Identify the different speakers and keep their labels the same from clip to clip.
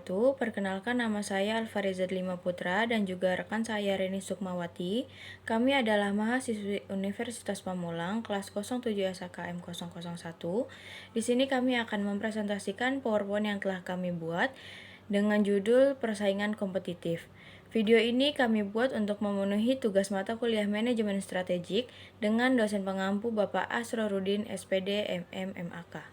Speaker 1: wabarakatuh. Perkenalkan, nama saya Alfarizat Lima Putra dan juga rekan saya Reni Sukmawati. Kami adalah mahasiswi Universitas Pamulang kelas 07 SKM 001. Di sini kami akan mempresentasikan PowerPoint yang telah kami buat dengan judul Persaingan Kompetitif. Video ini kami buat untuk memenuhi tugas mata kuliah Manajemen Strategik dengan dosen pengampu Bapak Asrorudin SPD MM MAK.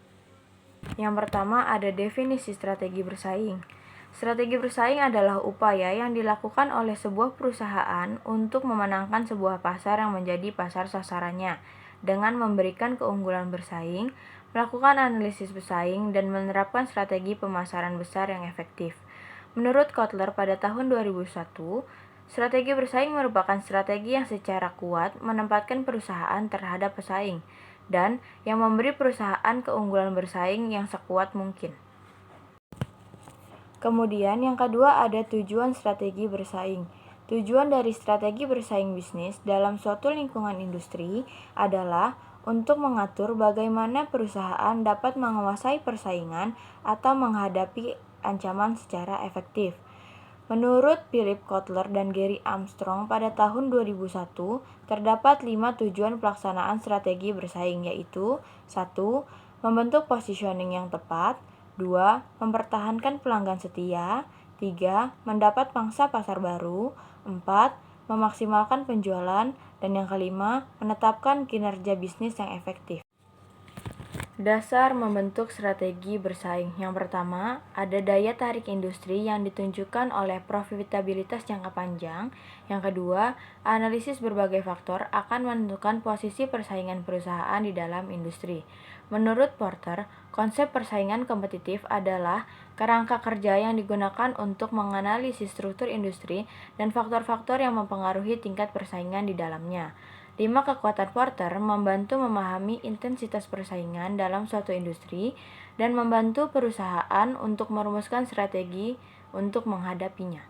Speaker 1: Yang pertama ada definisi strategi bersaing. Strategi bersaing adalah upaya yang dilakukan oleh sebuah perusahaan untuk memenangkan sebuah pasar yang menjadi pasar sasarannya dengan memberikan keunggulan bersaing, melakukan analisis bersaing, dan menerapkan strategi pemasaran besar yang efektif. Menurut Kotler pada tahun 2001, strategi bersaing merupakan strategi yang secara kuat menempatkan perusahaan terhadap pesaing dan yang memberi perusahaan keunggulan bersaing yang sekuat mungkin. Kemudian yang kedua ada tujuan strategi bersaing. Tujuan dari strategi bersaing bisnis dalam suatu lingkungan industri adalah untuk mengatur bagaimana perusahaan dapat menguasai persaingan atau menghadapi ancaman secara efektif. Menurut Philip Kotler dan Gary Armstrong pada tahun 2001, terdapat 5 tujuan pelaksanaan strategi bersaing, yaitu 1. Membentuk positioning yang tepat, 2. Mempertahankan pelanggan setia, 3. Mendapat pangsa pasar baru, 4. Memaksimalkan penjualan, dan yang kelima, menetapkan kinerja bisnis yang efektif. Dasar membentuk strategi bersaing. Yang pertama, ada daya tarik industri yang ditunjukkan oleh profitabilitas jangka panjang. Yang kedua, analisis berbagai faktor akan menentukan posisi persaingan perusahaan di dalam industri. Menurut Porter, konsep persaingan kompetitif adalah kerangka kerja yang digunakan untuk menganalisis struktur industri dan faktor-faktor yang mempengaruhi tingkat persaingan di dalamnya. 5 kekuatan Porter membantu memahami intensitas persaingan dalam suatu industri dan membantu perusahaan untuk merumuskan strategi untuk menghadapinya.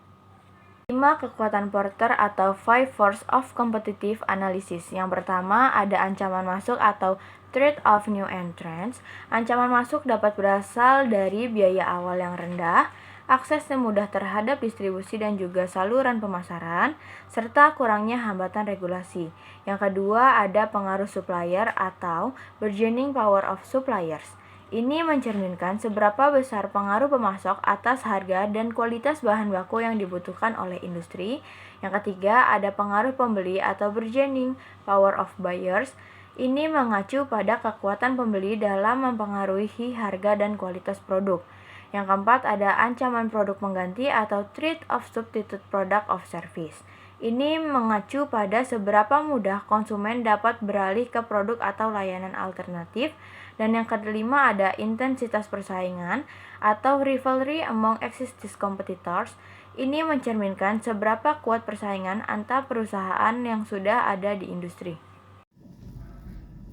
Speaker 1: 5 kekuatan Porter atau 5 Force of Competitive Analysis. Yang pertama ada ancaman masuk atau threat of new entrants. Ancaman masuk dapat berasal dari biaya awal yang rendah, akses yang mudah terhadap distribusi dan juga saluran pemasaran, serta kurangnya hambatan regulasi. Yang kedua ada pengaruh supplier atau bargaining power of suppliers. Ini mencerminkan seberapa besar pengaruh pemasok atas harga dan kualitas bahan baku yang dibutuhkan oleh industri. Yang ketiga ada pengaruh pembeli atau bargaining power of buyers. Ini mengacu pada kekuatan pembeli dalam mempengaruhi harga dan kualitas produk. Yang keempat ada ancaman produk pengganti atau threat of substitute product of service. Ini mengacu pada seberapa mudah konsumen dapat beralih ke produk atau layanan alternatif. Dan yang kelima ada intensitas persaingan atau rivalry among existing competitors. Ini mencerminkan seberapa kuat persaingan antar perusahaan yang sudah ada di industri.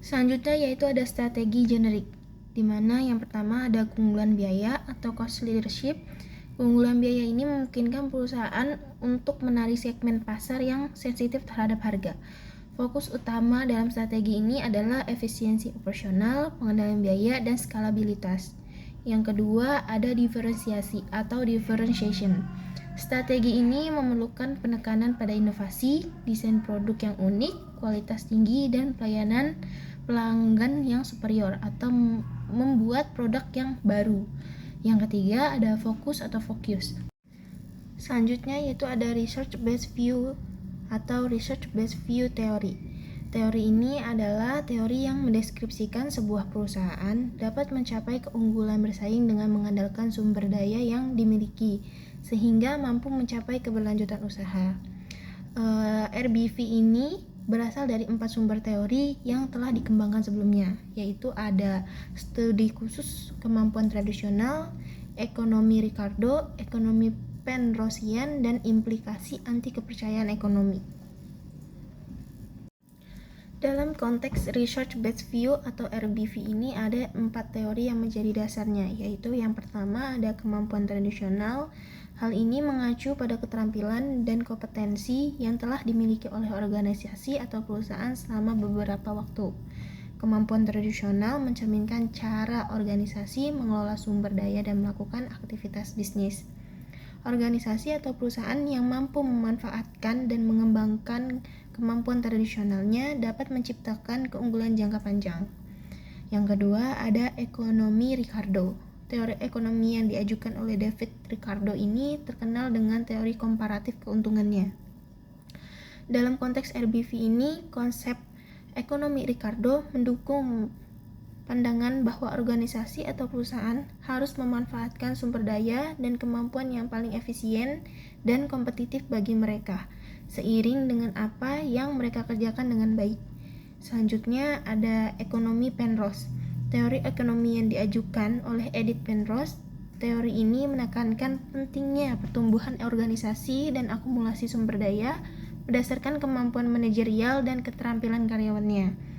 Speaker 2: Selanjutnya yaitu ada strategi generik, di mana yang pertama ada keunggulan biaya atau cost leadership. Keunggulan biaya ini memungkinkan perusahaan untuk menarik segmen pasar yang sensitif terhadap harga. Fokus utama dalam strategi ini adalah efisiensi operasional, pengendalian biaya, dan skalabilitas. Yang kedua ada diferensiasi atau differentiation. Strategi ini memerlukan penekanan pada inovasi, desain produk yang unik, kualitas tinggi, dan pelayanan pelanggan yang superior atau membuat produk yang baru. Yang ketiga ada fokus atau focus. Selanjutnya yaitu ada research based view atau research based view teori. Teori ini adalah teori yang mendeskripsikan sebuah perusahaan dapat mencapai keunggulan bersaing dengan mengandalkan sumber daya yang dimiliki sehingga mampu mencapai keberlanjutan usaha. RBV ini berasal dari 4 sumber teori yang telah dikembangkan sebelumnya, yaitu ada studi khusus kemampuan tradisional, ekonomi Ricardo, ekonomi Penrosian, dan implikasi anti kepercayaan ekonomi. Dalam konteks research based view atau RBV ini ada 4 teori yang menjadi dasarnya, yaitu yang pertama ada kemampuan tradisional. Hal ini mengacu pada keterampilan dan kompetensi yang telah dimiliki oleh organisasi atau perusahaan selama beberapa waktu. Kemampuan tradisional mencerminkan cara organisasi mengelola sumber daya dan melakukan aktivitas bisnis. organisasi atau perusahaan yang mampu memanfaatkan dan mengembangkan kemampuan tradisionalnya dapat menciptakan keunggulan jangka panjang. Yang kedua, ada ekonomi Ricardo. Teori ekonomi yang diajukan oleh David Ricardo ini terkenal dengan teori komparatif keuntungannya. Dalam konteks RBV ini, konsep ekonomi Ricardo mendukung pandangan bahwa organisasi atau perusahaan harus memanfaatkan sumber daya dan kemampuan yang paling efisien dan kompetitif bagi mereka, seiring dengan apa yang mereka kerjakan dengan baik. Selanjutnya ada ekonomi Penrose. Teori ekonomi yang diajukan oleh Edith Penrose. Teori ini menekankan pentingnya pertumbuhan organisasi dan akumulasi sumber daya berdasarkan kemampuan manajerial dan keterampilan karyawannya.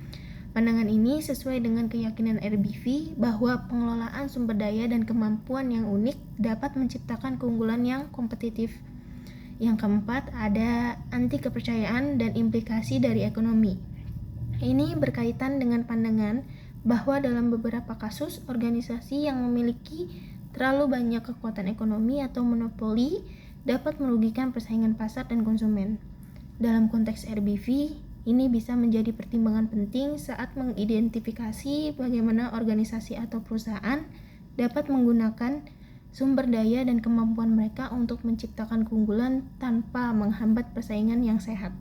Speaker 2: Pandangan ini sesuai dengan keyakinan RBV bahwa pengelolaan sumber daya dan kemampuan yang unik dapat menciptakan keunggulan yang kompetitif. Yang keempat, ada anti kepercayaan dan implikasi dari ekonomi. Ini berkaitan dengan pandangan bahwa dalam beberapa kasus, organisasi yang memiliki terlalu banyak kekuatan ekonomi atau monopoli dapat merugikan persaingan pasar dan konsumen. Dalam konteks RBV, ini bisa menjadi pertimbangan penting saat mengidentifikasi bagaimana organisasi atau perusahaan dapat menggunakan sumber daya dan kemampuan mereka untuk menciptakan keunggulan tanpa menghambat persaingan yang sehat.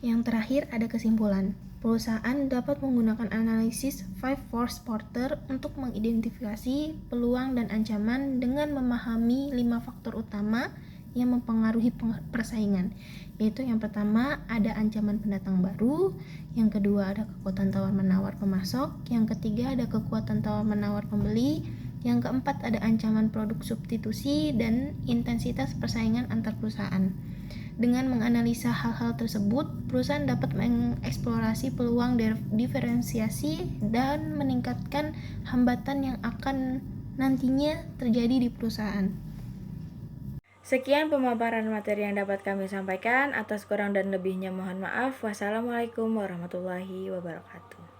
Speaker 2: Yang terakhir ada kesimpulan. Perusahaan dapat menggunakan analisis 5 Force Porter untuk mengidentifikasi peluang dan ancaman dengan memahami 5 faktor utama yang mempengaruhi persaingan, yaitu yang pertama ada ancaman pendatang baru, yang kedua ada kekuatan tawar-menawar pemasok, yang ketiga ada kekuatan tawar-menawar pembeli, yang keempat ada ancaman produk substitusi dan intensitas persaingan antar perusahaan. Dengan menganalisa hal-hal tersebut, perusahaan dapat mengeksplorasi peluang diferensiasi dan meningkatkan hambatan yang akan nantinya terjadi di perusahaan.
Speaker 1: Sekian pemaparan materi yang dapat kami sampaikan. Atas kurang dan lebihnya mohon maaf. Wassalamualaikum warahmatullahi wabarakatuh.